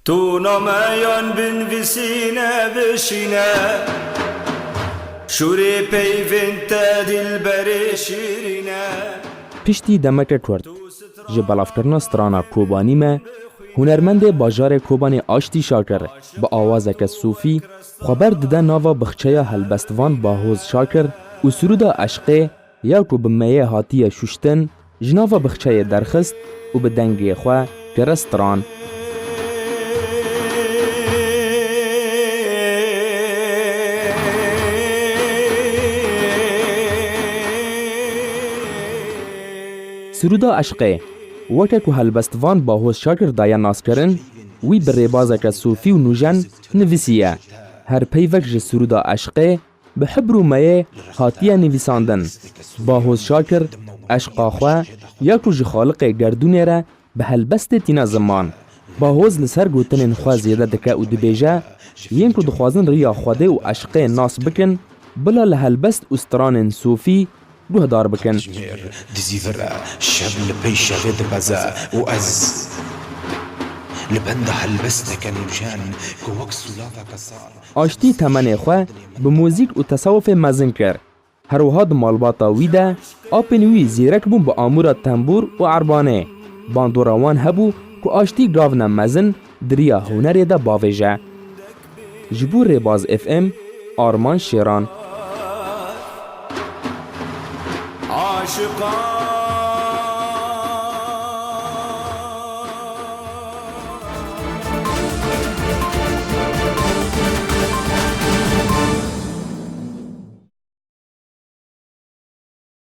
تو ناميان بنفسينا بشينا شوری پیوند دل بر شیرینا. پشتی دمکت ورد جه بلافکرنا سترانا کوبانی ما هنرمند باجار کوبانی آشتی شاکر با آوازک صوفی خبر دده ناوا بخچه هلبستوان باهوز شاکر و سرودا عشقه یا کو بمیه هاتیه شوشتن جناوا بخچه درخست و به دنگی خواه کرستران. سرودا عشقه وقت که هلبستوان باهوز شاکر دایا ناس کرن وی بر ریبازک صوفی و نوجن نویسیه هر پیوک جه سرودا عشقه به حبر و میه هاتیه نویساندن باهوز شاکر عشقا خواه یا که جه خالق گردونه را به هلبست تینا زمان باهوز لسر گوتنین خواه زیده دکه و دبیجه ین که دخوازن ریا خواده و عشقه ناس بکن بلا لهلبست استران صوفی روح دار بکن. دزیورا شب لپی شوید بزا و از لبند هلبست کنوجان که وقت سلافه کسار. آشتی تمنه خواه به موزیک و تصوف مزن کرد. هر وهاد مالباتا ویده آپنوی زیرک بون با آمورا تنبور و عربانه. باندوروان هبو که آشتی گاونا مزن دریا هنری دا باویجه. جبور ریباز اف ام آرمان شیران. عاشقان